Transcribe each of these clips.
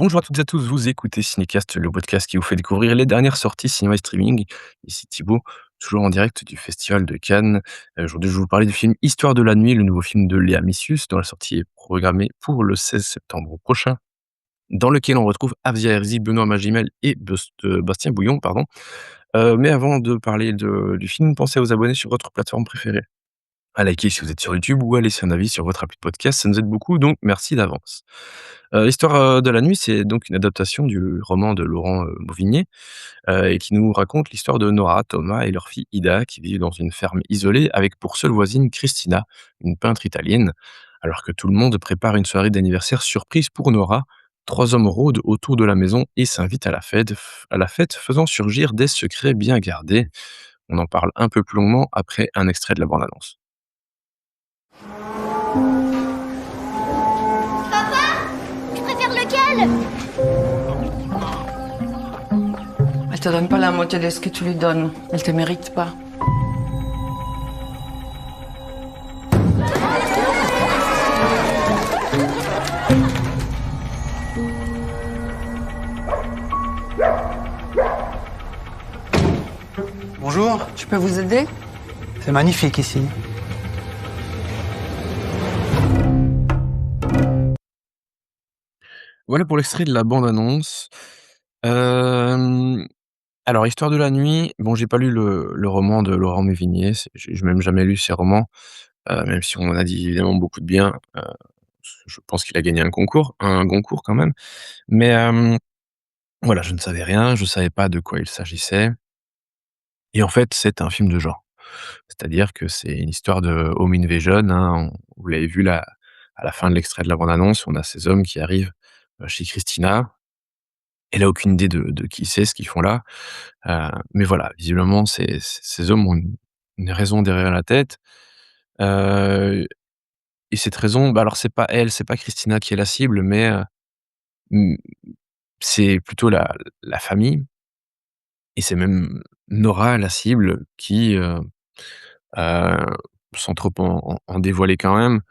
Bonjour à toutes et à tous, vous écoutez Cinécast, le podcast qui vous fait découvrir les dernières sorties cinéma et streaming. Ici Thibaut, toujours en direct du Festival de Cannes. Aujourd'hui, je vais vous parler du film Histoire de la nuit, le nouveau film de Léa Missius, dont la sortie est programmée pour le 16 septembre prochain, dans lequel on retrouve Afzia Herzi, Benoît Magimel et Bastien Bouillon, pardon. Mais avant de parler du film, pensez à vous abonner sur votre plateforme préférée, à liker si vous êtes sur YouTube ou à laisser un avis sur votre appli de podcast, ça nous aide beaucoup, donc merci d'avance. Histoire, de la nuit, c'est donc une adaptation du roman de Laurent, Mauvigné, et qui nous raconte l'histoire de Nora, Thomas et leur fille Ida qui vivent dans une ferme isolée avec pour seule voisine Christina, une peintre italienne. Alors que tout le monde prépare une soirée d'anniversaire surprise pour Nora, 3 hommes rôdent autour de la maison et s'invitent à la fête, faisant surgir des secrets bien gardés. On en parle un peu plus longuement après un extrait de la bande annonce. Tu préfères lequel? Elle te donne pas la moitié de ce que tu lui donnes. Elle te mérite pas. Bonjour, Je peux vous aider? c'est magnifique ici. Voilà pour l'extrait de la bande annonce. Hem Alors, Histoire de la nuit, bon, j'ai pas lu le roman de Laurent Mévigné, j'ai même jamais lu ses romans, même si on en a dit évidemment beaucoup de bien. Je pense qu'il a gagné un Goncourt quand même. Mais, voilà, je ne savais rien, je savais pas de quoi il s'agissait et en fait, c'est un film de genre. C'est-à-dire que c'est une histoire de home invasion, hein, vous l'avez vu là, à la fin de l'extrait de la bande annonce, on a ces hommes qui arrivent, chez Christina. Elle a aucune idée de qui c'est, ce qu'ils font là. Mais voilà, visiblement, ces hommes ont une raison derrière la tête, heu et cette raison, bah, alors c'est pas Christina qui est la cible, mais mmh, c'est plutôt la famille et c'est même Nora la cible qui, heu, sans trop en dévoiler quand même,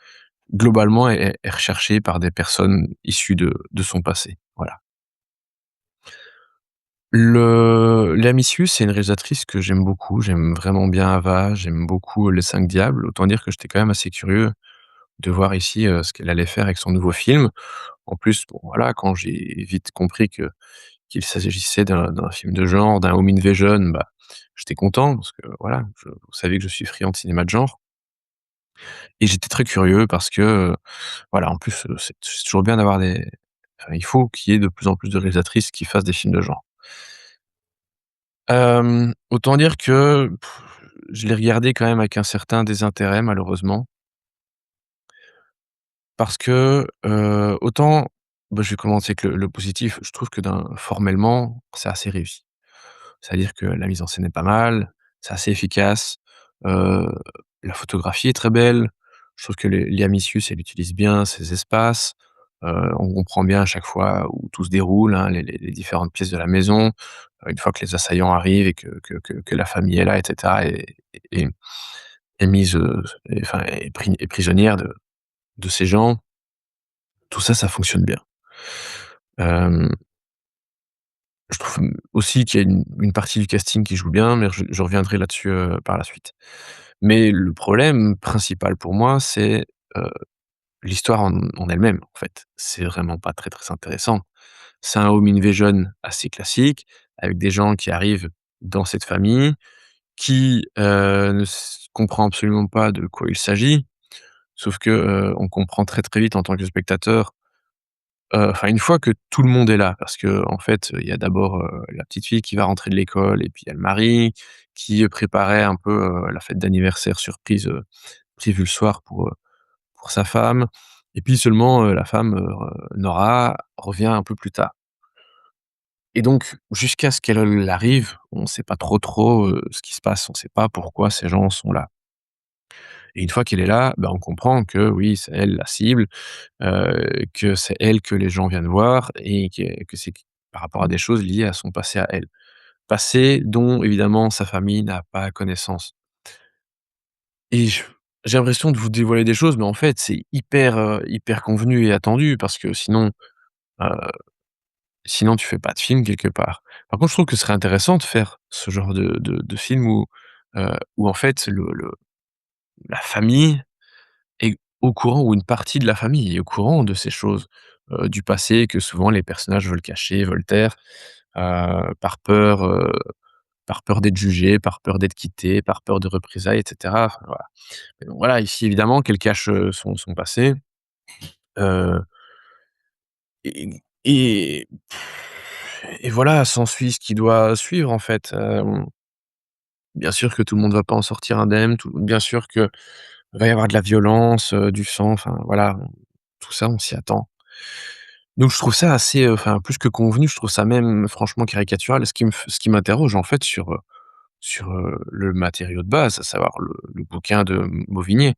globalement est recherchée par des personnes issues de son passé. Voilà. L'Amicius, c'est une réalisatrice que j'aime beaucoup. J'aime vraiment bien Ava, j'aime beaucoup Les Cinq Diables. Autant dire que j'étais quand même assez curieux de voir ici, ce qu'elle allait faire avec son nouveau film. En plus, bon voilà, quand j'ai vite compris qu'il s'agissait d'un film de genre, d'un home invasion, bah, j'étais content parce que voilà, vous savez que je suis friand de cinéma de genre et j'étais très curieux parce que, voilà, en plus, c'est toujours bien d'avoir il faut qu'il y ait de plus en plus de réalisatrices qui fassent des films de genre. Autant dire que je l'ai regardé quand même avec un certain désintérêt malheureusement, parce que, autant, bah, je vais commencer avec le positif, je trouve que formellement, c'est assez réussi. C'est-à-dire que la mise en scène est pas mal, c'est assez efficace, heu, la photographie est très belle. Je trouve que Léa Missius, elle utilise bien ses espaces, on comprend bien à chaque fois où tout se déroule, hein, les différentes pièces de la maison. Une fois que les assaillants arrivent et que la famille est là et cetera et est mise, est prisonnière de ces gens, tout ça, ça fonctionne bien. Hem, je trouve, aussi qu'il y a une partie du casting qui joue bien, mais je reviendrai là-dessus, par la suite. Mais le problème principal pour moi, c'est, heu, l'histoire en elle-même, en fait. C'est vraiment pas très, très intéressant. C'est un home invasion assez classique, avec des gens qui arrivent dans cette famille, qui, ne comprend absolument pas de quoi il s'agit. Sauf que, on comprend très, très vite en tant que spectateur, une fois que tout le monde est là, parce qu'en fait, il y a d'abord, la petite fille qui va rentrer de l'école et puis il y a le mari qui, préparait un peu, la fête d'anniversaire surprise, prévue le soir pour sa femme et puis seulement, la femme, Nora revient un peu plus tard et donc jusqu'à ce qu'elle arrive, on sait pas trop, ce qui se passe. On sait pas pourquoi ces gens sont là et une fois qu'elle est là, bah, on comprend que oui, c'est elle la cible, que c'est elle que les gens viennent voir et que c'est par rapport à des choses liées à son passé à elle. Passé dont évidemment sa famille n'a pas connaissance et j'ai l'impression de vous dévoiler des choses, mais en fait c'est hyper convenu et attendu parce que sinon, heu, sinon tu fais pas de film quelque part. Par contre, je trouve que ce serait intéressant de faire ce genre de film où en fait la famille est au courant ou une partie de la famille est au courant de ces choses, du passé que souvent les personnages veulent cacher, veulent taire, par par peur d'être jugés, par peur d'être quittés, par peur de représailles et cetera. Enfin voilà. Et donc voilà, ici évidemment qu'elle cache, son passé, heu et et voilà, s'ensuit ce qui doit suivre en fait. Bien sûr que tout le monde va pas en sortir indemne, bien sûr que va y avoir de la violence, du sang, enfin voilà, tout ça on s'y attend. Donc je trouve ça assez, enfin plus que convenu, je trouve ça même franchement caricatural. Ce qui m'interroge en fait sur, le matériau de base, à savoir le bouquin de Mauvigné.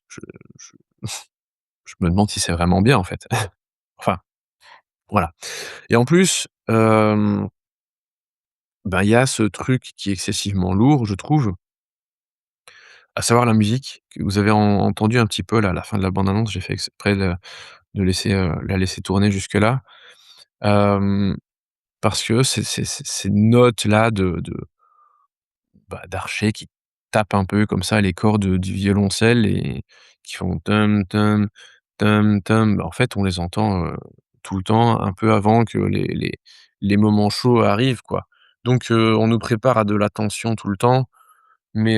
Je je je me demande si c'est vraiment bien en fait. Enfin, voilà. Et en plus, ben, il y a ce truc qui est excessivement lourd, je trouve, à savoir la musique que vous avez entendu un petit peu là, à la fin de la bande annonce, j'ai fait exprès de laisser, la laisser tourner jusque-là, hem, parce que ces notes-là d'archet qui tapent un peu comme ça les cordes, du violoncelle et qui font tum tum, tum tum. Bah, en fait, on les entend, tout le temps, un peu avant que les moments chauds arrivent, quoi. Donc on nous prépare à de la tension tout le temps, mais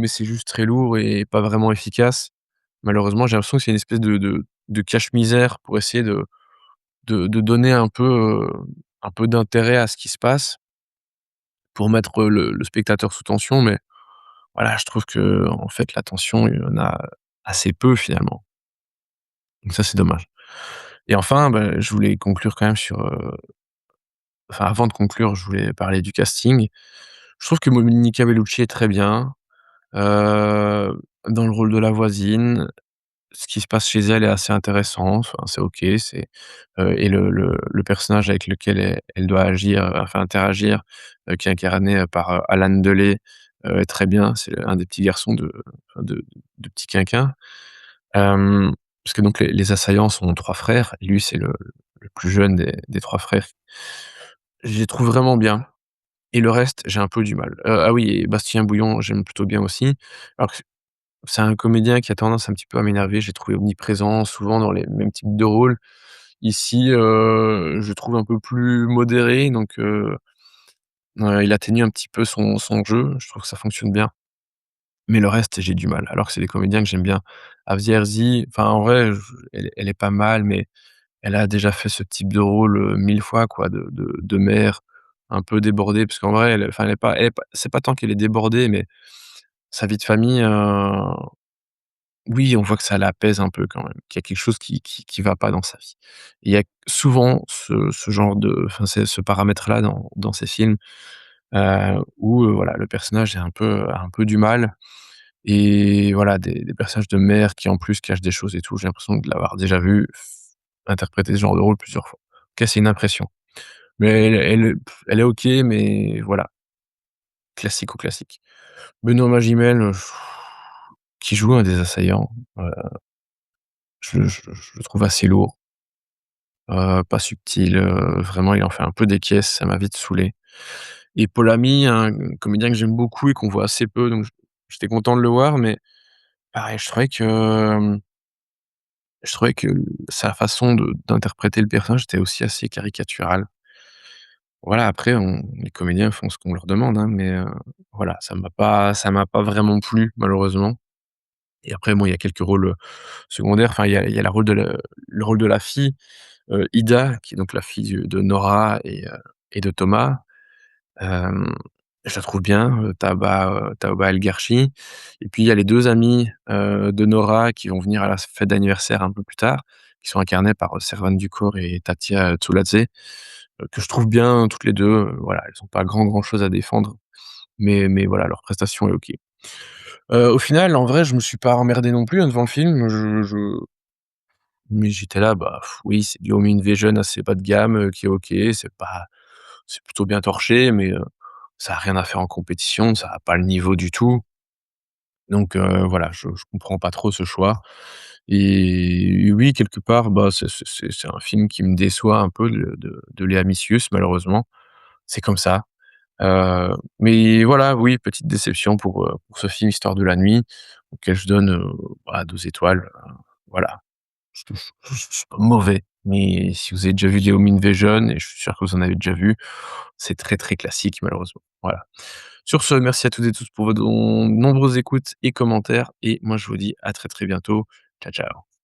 c'est juste très lourd et pas vraiment efficace. Malheureusement, j'ai l'impression que c'est une espèce de cache-misère pour essayer de donner un peu d'intérêt à ce qui se passe, pour mettre, le spectateur sous tension, mais voilà, je trouve qu'en fait, la tension, il y en a assez peu finalement. Donc ça, c'est dommage. Et enfin, bah, je voulais conclure quand même enfin avant de conclure, je voulais parler du casting. Je trouve que Monica Bellucci est très bien, dans le rôle de la voisine. Ce qui se passe chez elle est assez intéressant, enfin, c'est OK, et le personnage avec lequel elle doit agir, enfin interagir, qui est incarné, par, Alan Deley, est très bien. C'est un des petits garçons enfin de Petit Quinquin. Hem, Parce que donc les assaillants sont 3 frères, et lui c'est le plus jeune des 3 frères. Je les trouve vraiment bien et le reste, j'ai un peu du mal. Ah oui, et Bastien Bouillon, j'aime plutôt bien aussi. Alors que c'est un comédien qui a tendance un petit peu à m'énerver, j'ai trouvé omniprésent, souvent dans les mêmes types de rôles. Ici, je trouve un peu plus modéré, donc il atténue un petit peu son jeu, je trouve que ça fonctionne bien. Mais le reste, j'ai du mal, alors que c'est des comédiens que j'aime bien. Avzierzi, enfin en vrai, elle est pas mal, mais elle a déjà fait ce type de rôle, 1000 fois quoi, de mère un peu débordée, parce qu'en vrai, elle est pas c'est pas tant qu'elle est débordée, mais sa vie de famille, oui, on voit que ça l'apaise un peu quand même, qu'il y a quelque chose qui va pas dans sa vie. Il y a souvent ce genre enfin, c'est ce paramètre-là dans ces films, où, voilà, le personnage a un peu du mal, et voilà, des personnages de mère qui, en plus, cachent des choses et tout. J'ai l'impression de l'avoir déjà vu interpréter ce genre de rôle plusieurs fois. En tout cas, c'est une impression. Mais elle est OK, mais voilà, classico-classique. Benoît Magimel, qui joue un des assaillants, je le trouve assez lourd. Pas subtil, vraiment il en fait un peu des caisses, ça m'a vite saoulé. Et Paul Ami, un comédien que j'aime beaucoup et qu'on voit assez peu, donc j'étais content de le voir, mais pareil, je trouvais que sa façon d'interpréter le personnage était aussi assez caricaturale. Voilà, après les comédiens font ce qu'on leur demande, hein, mais voilà, ça m'a pas vraiment plu malheureusement. Et après bon, il y a quelques rôles, secondaires, enfin il y a le rôle de la fille, Ida, qui est donc la fille de Nora et de Thomas. Hem, je la trouve bien, Tahoba El Guerchi. Et puis il y a les 2 amies, de Nora qui vont venir à la fête d'anniversaire un peu plus tard, qui sont incarnées par, Servane Ducor et Tatia Tsoulatzé, que je trouve bien toutes les 2. Voilà, elles ont pas grand chose à défendre, mais voilà, leur prestation est OK. Au final, en vrai, je me suis pas emmerdé non plus, hein, devant le film. Mais j'étais là, bah, oui, c'est du home invasion assez bas de gamme, qui est OK, c'est plutôt bien torché, mais ça a rien à faire en compétition, ça a pas le niveau du tout. Donc voilà, je comprends pas trop ce choix. et oui, quelque part, bah, c'est un film qui me déçoit un peu de Léa Missius, malheureusement. C'est comme ça. Mais voilà, oui, petite déception pour ce film Histoire de la nuit, auquel je donne, 2 étoiles, voilà. C'est pas mauvais, mais si vous avez déjà vu The Home Invasion, et je suis sûr que vous en avez déjà vu, c'est très, très classique malheureusement. Voilà. Sur ce, merci à toutes et tous pour vos nombreuses écoutes et commentaires, et moi je vous dis à très, très bientôt. Ciao, ciao.